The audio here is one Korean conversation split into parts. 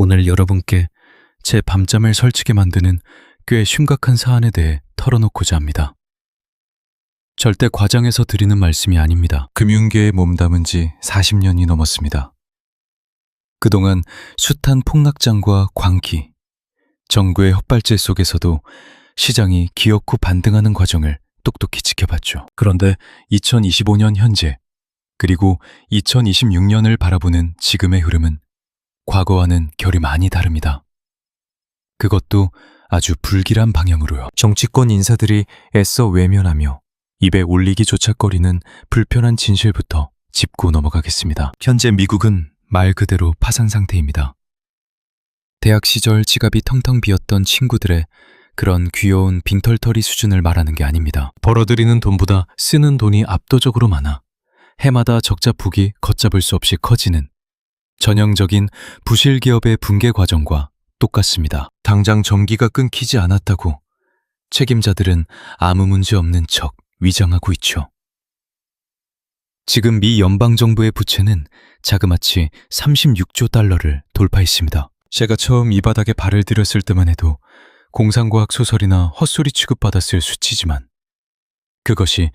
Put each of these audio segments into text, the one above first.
오늘 여러분께 제 밤잠을 설치게 만드는 꽤 심각한 사안에 대해 털어놓고자 합니다. 절대 과장해서 드리는 말씀이 아닙니다. 금융계에 몸담은 지 40년이 넘었습니다. 그동안 숱한 폭락장과 광기, 정부의 헛발질 속에서도 시장이 기어코 반등하는 과정을 똑똑히 지켜봤죠. 그런데 2025년 현재, 그리고 2026년을 바라보는 지금의 흐름은 과거와는 결이 많이 다릅니다. 그것도 아주 불길한 방향으로요. 정치권 인사들이 애써 외면하며 입에 올리기조차 꺼리는 불편한 진실부터 짚고 넘어가겠습니다. 현재 미국은 말 그대로 파산 상태입니다. 대학 시절 지갑이 텅텅 비었던 친구들의 그런 귀여운 빙털터리 수준을 말하는 게 아닙니다. 벌어들이는 돈보다 쓰는 돈이 압도적으로 많아 해마다 적자 폭이 걷잡을 수 없이 커지는 전형적인 부실 기업의 붕괴 과정과 똑같습니다. 당장 전기가 끊기지 않았다고 책임자들은 아무 문제 없는 척 위장하고 있죠. 지금 미 연방정부의 부채는 자그마치 36조 달러를 돌파했습니다. 제가 처음 이 바닥에 발을 들였을 때만 해도 공상과학 소설이나 헛소리 취급받았을 수치지만 그것이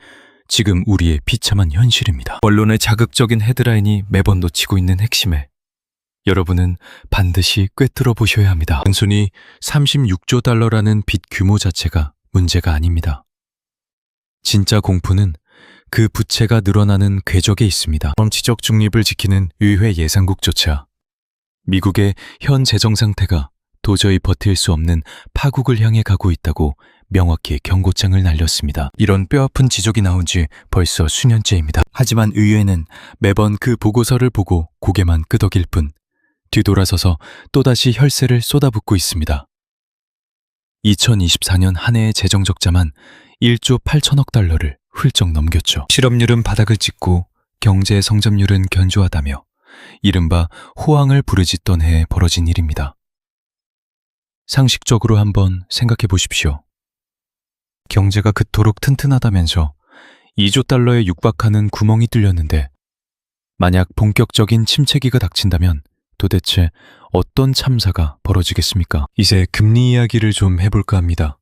지금 우리의 비참한 현실입니다. 언론의 자극적인 헤드라인이 매번 놓치고 있는 핵심에 여러분은 반드시 꿰뚫어 보셔야 합니다. 단순히 36조 달러라는 빚 규모 자체가 문제가 아닙니다. 진짜 공포는 그 부채가 늘어나는 궤적에 있습니다. 정치적 중립을 지키는 의회 예산국조차 미국의 현 재정 상태가 도저히 버틸 수 없는 파국을 향해 가고 있다고 명확히 경고장을 날렸습니다. 이런 뼈아픈 지적이 나온 지 벌써 수년째입니다. 하지만 의회는 매번 그 보고서를 보고 고개만 끄덕일 뿐 뒤돌아서서 또다시 혈세를 쏟아붓고 있습니다. 2024년 한 해의 재정 적자만 1조 8천억 달러를 훌쩍 넘겼죠. 실업률은 바닥을 찍고 경제 성장률은 견조하다며 이른바 호황을 부르짖던 해에 벌어진 일입니다. 상식적으로 한번 생각해 보십시오. 경제가 그토록 튼튼하다면서 2조 달러에 육박하는 구멍이 뚫렸는데 만약 본격적인 침체기가 닥친다면 도대체 어떤 참사가 벌어지겠습니까? 이제 금리 이야기를 좀 해볼까 합니다.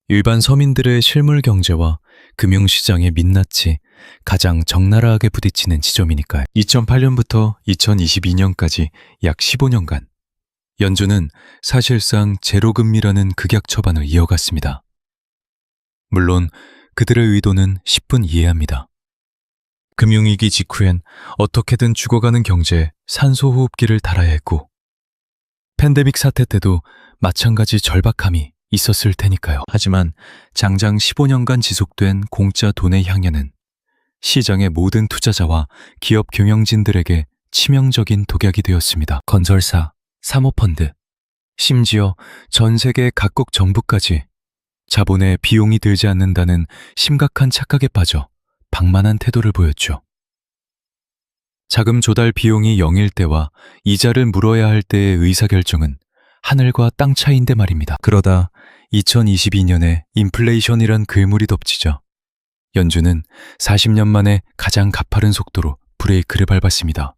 일반 서민들의 실물 경제와 금융시장의 민낯이 가장 적나라하게 부딪히는 지점이니까요. 2008년부터 2022년까지 약 15년간 연준은 사실상 제로금리라는 극약 처방을 이어갔습니다. 물론 그들의 의도는 10분 이해합니다. 금융위기 직후엔 어떻게든 죽어가는 경제에 산소호흡기를 달아야 했고 팬데믹 사태 때도 마찬가지 절박함이 있었을 테니까요. 하지만 장장 15년간 지속된 공짜 돈의 향연은 시장의 모든 투자자와 기업 경영진들에게 치명적인 독약이 되었습니다. 건설사, 사모펀드, 심지어 전 세계 각국 정부까지 자본에 비용이 들지 않는다는 심각한 착각에 빠져 방만한 태도를 보였죠. 자금 조달 비용이 0일 때와 이자를 물어야 할 때의 의사결정은 하늘과 땅 차이인데 말입니다. 그러다 2022년에 인플레이션이란 글물이 덮치자 연준은 40년 만에 가장 가파른 속도로 브레이크를 밟았습니다.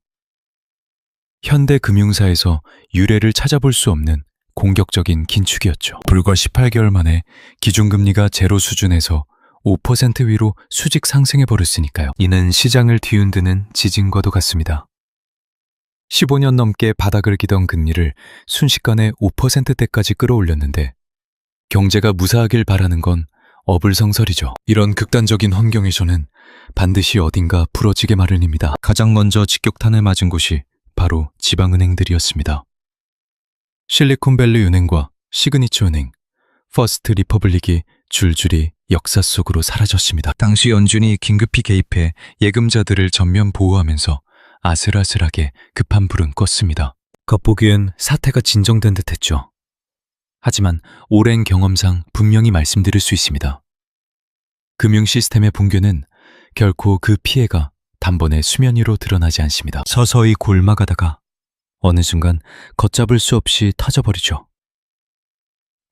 현대 금융사에서 유례를 찾아볼 수 없는 공격적인 긴축이었죠. 불과 18개월 만에 기준금리가 제로 수준에서 5% 위로 수직 상승해 버렸으니까요. 이는 시장을 뒤흔드는 지진과도 같습니다. 15년 넘게 바닥을 기던 금리를 순식간에 5%대까지 끌어올렸는데 경제가 무사하길 바라는 건 어불성설이죠. 이런 극단적인 환경에서는 반드시 어딘가 부러지게 마련입니다. 가장 먼저 직격탄을 맞은 곳이 바로 지방은행들이었습니다. 실리콘밸리 은행과 시그니처 은행, 퍼스트 리퍼블릭이 줄줄이 역사 속으로 사라졌습니다. 당시 연준이 긴급히 개입해 예금자들을 전면 보호하면서 아슬아슬하게 급한 불은 껐습니다. 겉보기엔 사태가 진정된 듯했죠. 하지만 오랜 경험상 분명히 말씀드릴 수 있습니다. 금융 시스템의 붕괴는 결코 그 피해가 단번에 수면 위로 드러나지 않습니다. 서서히 골마가다가 어느 순간 걷잡을 수 없이 터져버리죠.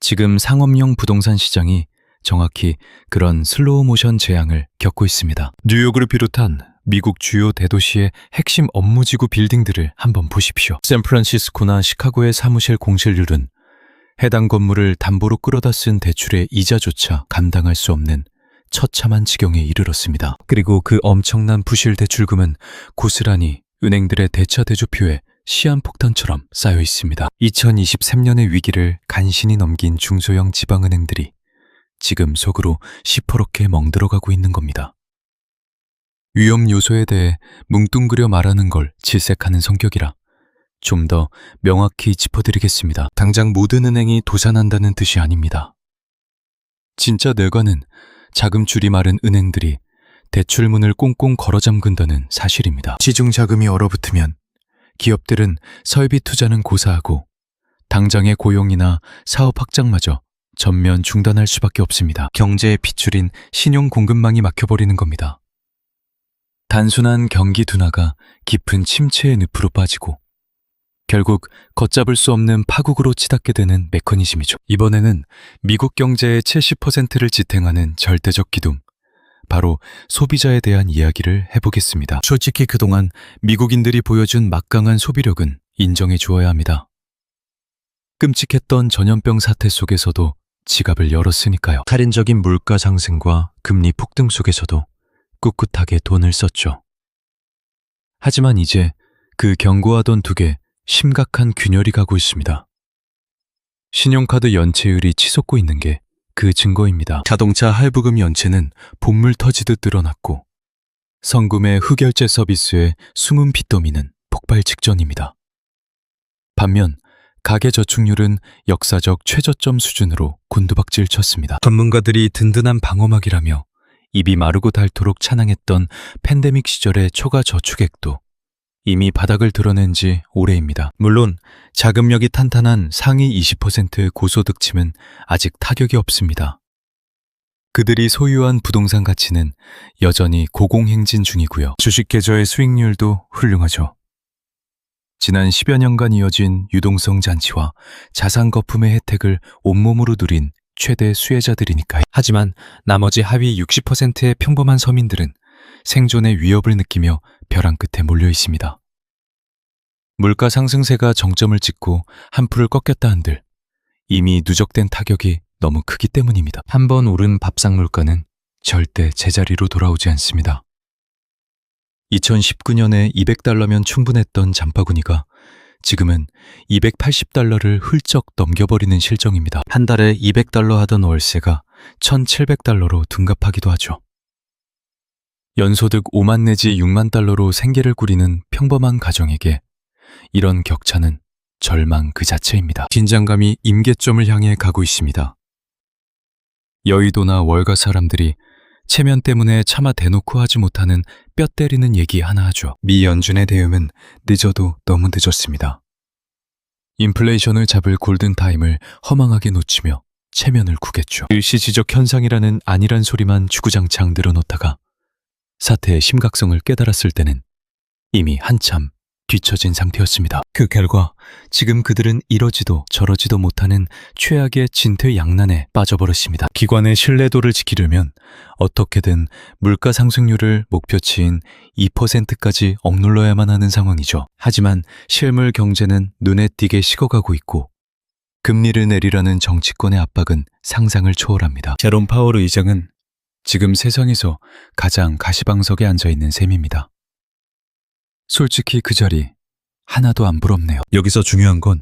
지금 상업용 부동산 시장이 정확히 그런 슬로우 모션 재앙을 겪고 있습니다. 뉴욕을 비롯한 미국 주요 대도시의 핵심 업무지구 빌딩들을 한번 보십시오. 샌프란시스코나 시카고의 사무실 공실률은 해당 건물을 담보로 끌어다 쓴 대출의 이자조차 감당할 수 없는 처참한 지경에 이르렀습니다. 그리고 그 엄청난 부실 대출금은 고스란히 은행들의 대차 대조표에 시한폭탄처럼 쌓여 있습니다. 2023년의 위기를 간신히 넘긴 중소형 지방은행들이 지금 속으로 시퍼렇게 멍들어가고 있는 겁니다. 위험 요소에 대해 뭉뚱그려 말하는 걸 질색하는 성격이라 좀 더 명확히 짚어드리겠습니다. 당장 모든 은행이 도산한다는 뜻이 아닙니다. 진짜 뇌관은 자금줄이 마른 은행들이 대출문을 꽁꽁 걸어 잠근다는 사실입니다. 시중 자금이 얼어붙으면 기업들은 설비 투자는 고사하고 당장의 고용이나 사업 확장마저 전면 중단할 수밖에 없습니다. 경제의 핏줄인 신용 공급망이 막혀버리는 겁니다. 단순한 경기 둔화가 깊은 침체의 늪으로 빠지고 결국 걷잡을 수 없는 파국으로 치닫게 되는 메커니즘이죠. 이번에는 미국 경제의 70%를 지탱하는 절대적 기둥, 바로 소비자에 대한 이야기를 해보겠습니다. 솔직히 그동안 미국인들이 보여준 막강한 소비력은 인정해 주어야 합니다. 끔찍했던 전염병 사태 속에서도 지갑을 열었으니까요. 살인적인 물가 상승과 금리 폭등 속에서도 꿋꿋하게 돈을 썼죠. 하지만 이제 그 견고하던 둑에 심각한 균열이 가고 있습니다. 신용카드 연체율이 치솟고 있는 게 그 증거입니다. 자동차 할부금 연체는 본물 터지듯 늘어났고 성금의 흑결제 서비스의 숨은 빚더미는 폭발 직전입니다. 반면 가계저축률은 역사적 최저점 수준으로 곤두박질 쳤습니다. 전문가들이 든든한 방어막이라며 입이 마르고 닳도록 찬양했던 팬데믹 시절의 초과 저축액도 이미 바닥을 드러낸 지 오래입니다. 물론 자금력이 탄탄한 상위 20%의 고소득층은 아직 타격이 없습니다. 그들이 소유한 부동산 가치는 여전히 고공행진 중이고요. 주식 계좌의 수익률도 훌륭하죠. 지난 10여 년간 이어진 유동성 잔치와 자산 거품의 혜택을 온몸으로 누린 최대 수혜자들이니까요. 하지만 나머지 하위 60%의 평범한 서민들은 생존의 위협을 느끼며 벼랑 끝에 몰려 있습니다. 물가 상승세가 정점을 찍고 한풀을 꺾였다 한들 이미 누적된 타격이 너무 크기 때문입니다. 한번 오른 밥상 물가는 절대 제자리로 돌아오지 않습니다. 2019년에 $200면 충분했던 장바구니가 지금은 $280를 훌쩍 넘겨버리는 실정입니다. 한 달에 $200 하던 월세가 $1,700로 둔갑하기도 하죠. 연소득 5만 내지 6만 달러로 생계를 꾸리는 평범한 가정에게 이런 격차는 절망 그 자체입니다. 긴장감이 임계점을 향해 가고 있습니다. 여의도나 월가 사람들이 체면 때문에 차마 대놓고 하지 못하는 뼈 때리는 얘기 하나 하죠. 미 연준의 대응은 늦어도 너무 늦었습니다. 인플레이션을 잡을 골든타임을 허망하게 놓치며 체면을 구겼죠. 일시지적 현상이라는 아니란 소리만 주구장창 늘어놓다가 사태의 심각성을 깨달았을 때는 이미 한참 뒤처진 상태였습니다. 그 결과 지금 그들은 이러지도 저러지도 못하는 최악의 진퇴양난에 빠져버렸습니다. 기관의 신뢰도를 지키려면 어떻게든 물가 상승률을 목표치인 2%까지 억눌러야만 하는 상황이죠. 하지만 실물 경제는 눈에 띄게 식어가고 있고 금리를 내리라는 정치권의 압박은 상상을 초월합니다. 제롬 파월 의장은 지금 세상에서 가장 가시방석에 앉아있는 셈입니다. 솔직히 그 자리 하나도 안 부럽네요. 여기서 중요한 건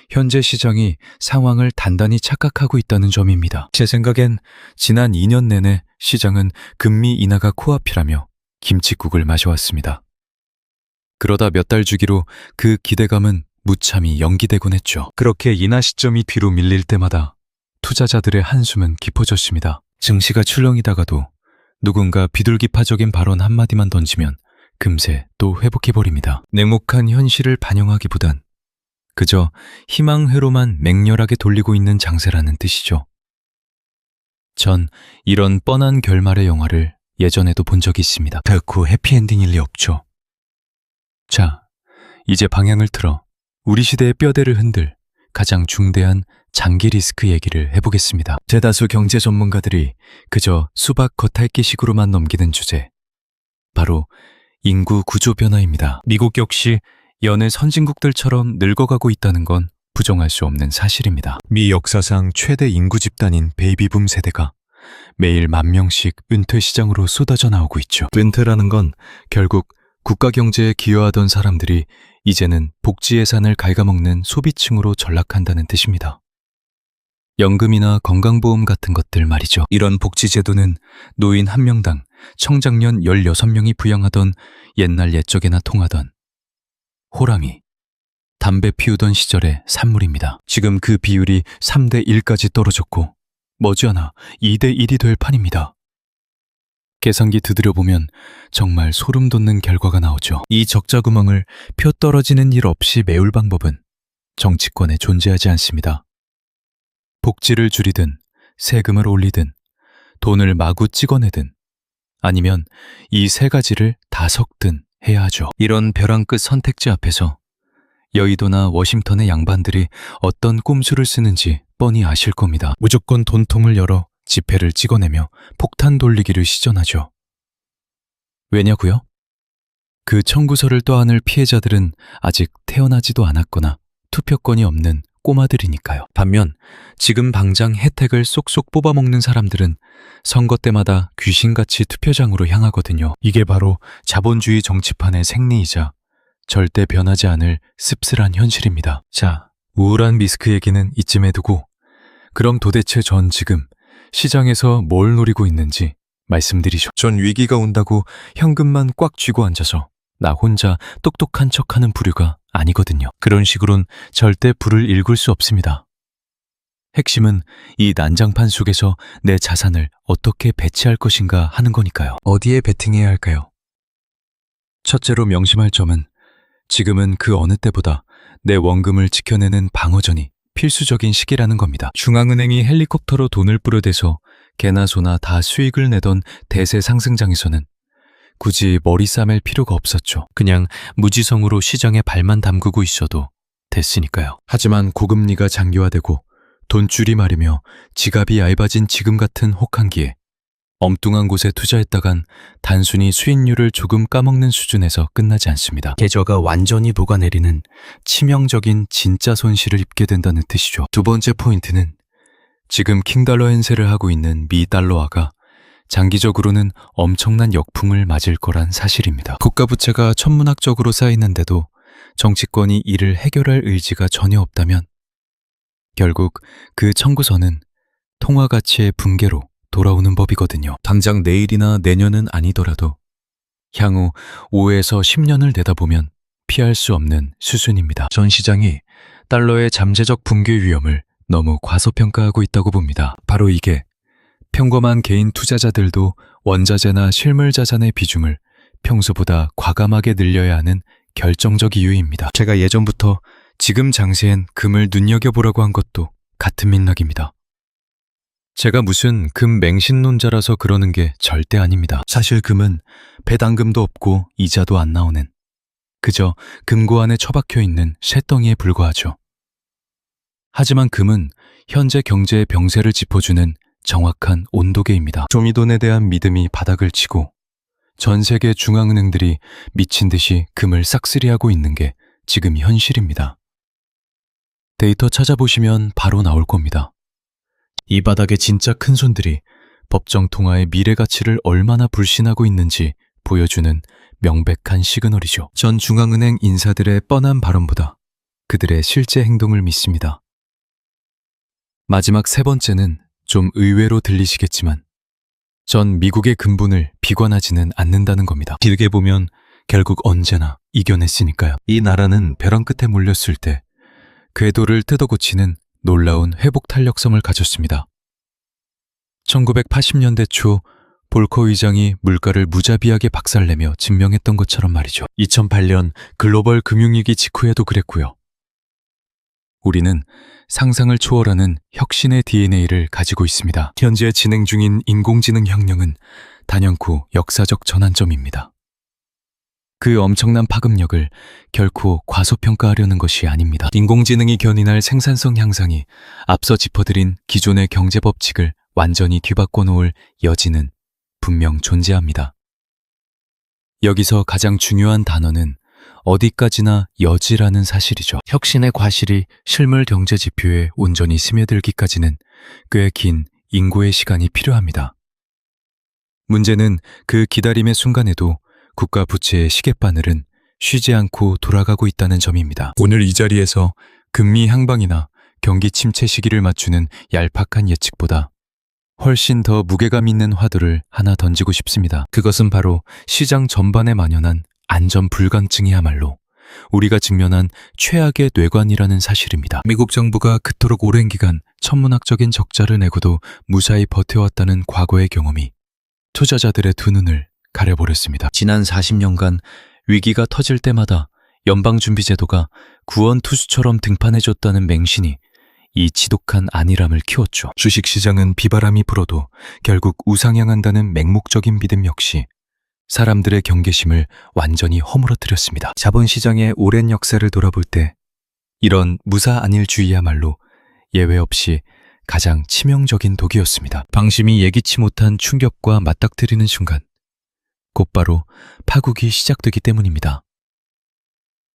현재 시장이 상황을 단단히 착각하고 있다는 점입니다. 제 생각엔 지난 2년 내내 시장은 금리 인하가 코앞이라며 김칫국을 마셔왔습니다. 그러다 몇 달 주기로 그 기대감은 무참히 연기되곤 했죠. 그렇게 인하 시점이 뒤로 밀릴 때마다 투자자들의 한숨은 깊어졌습니다. 증시가 출렁이다가도 누군가 비둘기파적인 발언 한마디만 던지면 금세 또 회복해버립니다. 냉혹한 현실을 반영하기보단 그저 희망회로만 맹렬하게 돌리고 있는 장세라는 뜻이죠. 전 이런 뻔한 결말의 영화를 예전에도 본 적이 있습니다. 결코 해피엔딩일 리 없죠. 자, 이제 방향을 틀어 우리 시대의 뼈대를 흔들 가장 중대한 장기 리스크 얘기를 해보겠습니다. 대다수 경제 전문가들이 그저 수박 겉핥기식으로만 넘기는 주제, 바로 인구 구조 변화입니다. 미국 역시 여느 선진국들처럼 늙어가고 있다는 건 부정할 수 없는 사실입니다. 미 역사상 최대 인구 집단인 베이비붐 세대가 매일 10,000명씩 은퇴 시장으로 쏟아져 나오고 있죠. 은퇴라는 건 결국 국가 경제에 기여하던 사람들이 이제는 복지 예산을 갉아먹는 소비층으로 전락한다는 뜻입니다. 연금이나 건강보험 같은 것들 말이죠. 이런 복지제도는 노인 1명당 청장년 16명이 부양하던 옛날 옛적에나 통하던 호랑이, 담배 피우던 시절의 산물입니다. 지금 그 비율이 3대 1까지 떨어졌고 머지않아 2대 1이 될 판입니다. 계산기 두드려보면 정말 소름 돋는 결과가 나오죠. 이 적자 구멍을 표 떨어지는 일 없이 메울 방법은 정치권에 존재하지 않습니다. 복지를 줄이든 세금을 올리든 돈을 마구 찍어내든 아니면 이 세 가지를 다 섞든 해야 하죠. 이런 벼랑 끝 선택지 앞에서 여의도나 워싱턴의 양반들이 어떤 꼼수를 쓰는지 뻔히 아실 겁니다. 무조건 돈통을 열어 지폐를 찍어내며 폭탄 돌리기를 시전하죠. 왜냐고요? 그 청구서를 떠안을 피해자들은 아직 태어나지도 않았거나 투표권이 없는 꼬마들이니까요. 반면 지금 당장 혜택을 쏙쏙 뽑아먹는 사람들은 선거 때마다 귀신같이 투표장으로 향하거든요. 이게 바로 자본주의 정치판의 생리이자 절대 변하지 않을 씁쓸한 현실입니다. 자, 우울한 미스크 얘기는 이쯤에 두고 그럼 도대체 전 지금 시장에서 뭘 노리고 있는지 말씀드리죠. 전 위기가 온다고 현금만 꽉 쥐고 앉아서 나 혼자 똑똑한 척하는 부류가 아니거든요. 그런 식으론 절대 불을 일굴 수 없습니다. 핵심은 이 난장판 속에서 내 자산을 어떻게 배치할 것인가 하는 거니까요. 어디에 베팅해야 할까요? 첫째로 명심할 점은 지금은 그 어느 때보다 내 원금을 지켜내는 방어전이 필수적인 시기라는 겁니다. 중앙은행이 헬리콥터로 돈을 뿌려대서 개나 소나 다 수익을 내던 대세 상승장에서는 굳이 머리 싸맬 필요가 없었죠. 그냥 무지성으로 시장에 발만 담그고 있어도 됐으니까요. 하지만 고금리가 장기화되고 돈줄이 마르며 지갑이 얇아진 지금 같은 혹한기에 엉뚱한 곳에 투자했다간 단순히 수익률을 조금 까먹는 수준에서 끝나지 않습니다. 계좌가 완전히 녹아내리는 치명적인 진짜 손실을 입게 된다는 뜻이죠. 두 번째 포인트는 지금 킹달러 행세를 하고 있는 미 달러화가 장기적으로는 엄청난 역풍을 맞을 거란 사실입니다. 국가부채가 천문학적으로 쌓이는데도 정치권이 이를 해결할 의지가 전혀 없다면 결국 그 청구서는 통화 가치의 붕괴로 돌아오는 법이거든요. 당장 내일이나 내년은 아니더라도 향후 5에서 10년을 내다보면 피할 수 없는 수순입니다. 전 시장이 달러의 잠재적 붕괴 위험을 너무 과소평가하고 있다고 봅니다. 바로 이게 평범한 개인 투자자들도 원자재나 실물 자산의 비중을 평소보다 과감하게 늘려야 하는 결정적 이유입니다. 제가 예전부터 지금 장세엔 금을 눈여겨보라고 한 것도 같은 맥락입니다. 제가 무슨 금 맹신론자라서 그러는 게 절대 아닙니다. 사실 금은 배당금도 없고 이자도 안 나오는 그저 금고 안에 처박혀 있는 쇳덩이에 불과하죠. 하지만 금은 현재 경제의 병세를 짚어주는 정확한 온도계입니다. 조미돈에 대한 믿음이 바닥을 치고 전 세계 중앙은행들이 미친 듯이 금을 싹쓸이하고 있는 게 지금 현실입니다. 데이터 찾아보시면 바로 나올 겁니다. 이 바닥의 진짜 큰손들이 법정 통화의 미래 가치를 얼마나 불신하고 있는지 보여주는 명백한 시그널이죠. 전 중앙은행 인사들의 뻔한 발언보다 그들의 실제 행동을 믿습니다. 마지막 세 번째는 좀 의외로 들리시겠지만 전 미국의 근본을 비관하지는 않는다는 겁니다. 길게 보면 결국 언제나 이겨냈으니까요. 이 나라는 벼랑 끝에 몰렸을 때 궤도를 뜯어고치는 놀라운 회복 탄력성을 가졌습니다. 1980년대 초 볼커 의장이 물가를 무자비하게 박살내며 증명했던 것처럼 말이죠. 2008년 글로벌 금융위기 직후에도 그랬고요. 우리는 상상을 초월하는 혁신의 DNA를 가지고 있습니다. 현재 진행 중인 인공지능 혁명은 단연코 역사적 전환점입니다. 그 엄청난 파급력을 결코 과소평가하려는 것이 아닙니다. 인공지능이 견인할 생산성 향상이 앞서 짚어드린 기존의 경제 법칙을 완전히 뒤바꿔 놓을 여지는 분명 존재합니다. 여기서 가장 중요한 단어는 어디까지나 여지라는 사실이죠. 혁신의 과실이 실물 경제 지표에 온전히 스며들기까지는 꽤 긴 인고의 시간이 필요합니다. 문제는 그 기다림의 순간에도 국가 부채의 시계바늘은 쉬지 않고 돌아가고 있다는 점입니다. 오늘 이 자리에서 금리 향방이나 경기 침체 시기를 맞추는 얄팍한 예측보다 훨씬 더 무게감 있는 화두를 하나 던지고 싶습니다. 그것은 바로 시장 전반에 만연한 안전 불감증이야말로 우리가 직면한 최악의 뇌관이라는 사실입니다. 미국 정부가 그토록 오랜 기간 천문학적인 적자를 내고도 무사히 버텨왔다는 과거의 경험이 투자자들의 두 눈을 가려버렸습니다. 지난 40년간 위기가 터질 때마다 연방준비제도가 구원투수처럼 등판해줬다는 맹신이 이 지독한 안일함을 키웠죠. 주식시장은 비바람이 불어도 결국 우상향한다는 맹목적인 믿음 역시 사람들의 경계심을 완전히 허물어뜨렸습니다. 자본시장의 오랜 역사를 돌아볼 때 이런 무사안일주의야말로 예외 없이 가장 치명적인 독이었습니다. 방심이 예기치 못한 충격과 맞닥뜨리는 순간 곧바로 파국이 시작되기 때문입니다.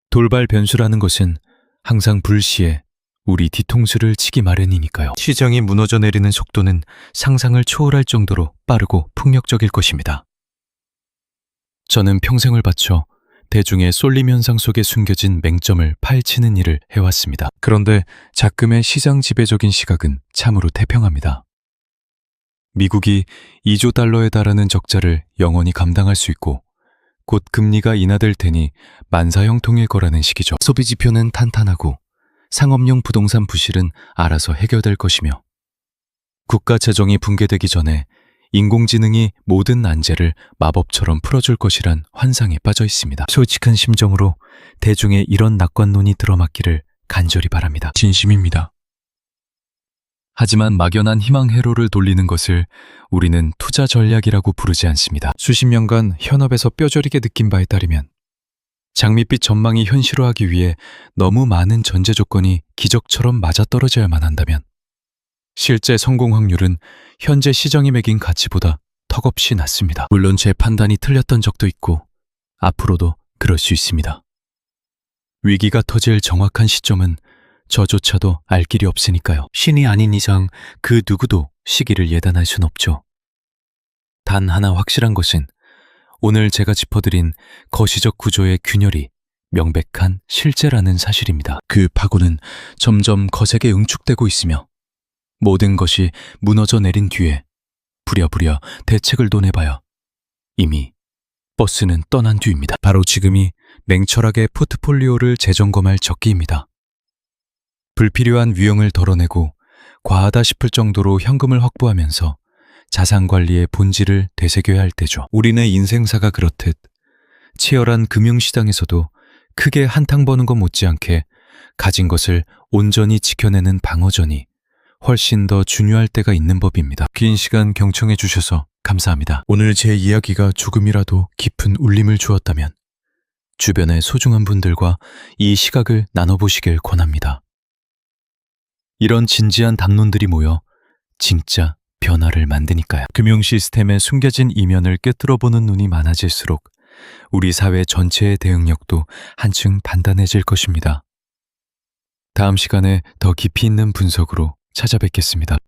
돌발 변수라는 것은 항상 불시에 우리 뒤통수를 치기 마련이니까요. 시장이 무너져 내리는 속도는 상상을 초월할 정도로 빠르고 폭력적일 것입니다. 저는 평생을 바쳐 대중의 쏠림 현상 속에 숨겨진 맹점을 파헤치는 일을 해왔습니다. 그런데 작금의 시장 지배적인 시각은 참으로 태평합니다. 미국이 2조 달러에 달하는 적자를 영원히 감당할 수 있고 곧 금리가 인하될 테니 만사형통일 거라는 식이죠. 소비 지표는 탄탄하고 상업용 부동산 부실은 알아서 해결될 것이며 국가 재정이 붕괴되기 전에 인공지능이 모든 난제를 마법처럼 풀어줄 것이란 환상에 빠져 있습니다. 솔직한 심정으로 대중의 이런 낙관론이 들어맞기를 간절히 바랍니다. 진심입니다. 하지만 막연한 희망 회로를 돌리는 것을 우리는 투자 전략이라고 부르지 않습니다. 수십 년간 현업에서 뼈저리게 느낀 바에 따르면 장밋빛 전망이 현실화하기 위해 너무 많은 전제 조건이 기적처럼 맞아떨어져야만 한다면 실제 성공 확률은 현재 시장이 매긴 가치보다 턱없이 낮습니다. 물론 제 판단이 틀렸던 적도 있고 앞으로도 그럴 수 있습니다. 위기가 터질 정확한 시점은 저조차도 알 길이 없으니까요. 신이 아닌 이상 그 누구도 시기를 예단할 순 없죠. 단 하나 확실한 것은 오늘 제가 짚어드린 거시적 구조의 균열이 명백한 실제라는 사실입니다. 그 파고는 점점 거세게 응축되고 있으며 모든 것이 무너져 내린 뒤에 부랴부랴 대책을 논해봐야 이미 버스는 떠난 뒤입니다. 바로 지금이 냉철하게 포트폴리오를 재점검할 적기입니다. 불필요한 위험을 덜어내고 과하다 싶을 정도로 현금을 확보하면서 자산관리의 본질을 되새겨야 할 때죠. 우리네 인생사가 그렇듯 치열한 금융시장에서도 크게 한탕 버는 것 못지않게 가진 것을 온전히 지켜내는 방어전이 훨씬 더 중요할 때가 있는 법입니다. 긴 시간 경청해 주셔서 감사합니다. 오늘 제 이야기가 조금이라도 깊은 울림을 주었다면 주변의 소중한 분들과 이 시각을 나눠보시길 권합니다. 이런 진지한 담론들이 모여 진짜 변화를 만드니까요. 금융 시스템의 숨겨진 이면을 꿰뚫어보는 눈이 많아질수록 우리 사회 전체의 대응력도 한층 단단해질 것입니다. 다음 시간에 더 깊이 있는 분석으로 찾아뵙겠습니다.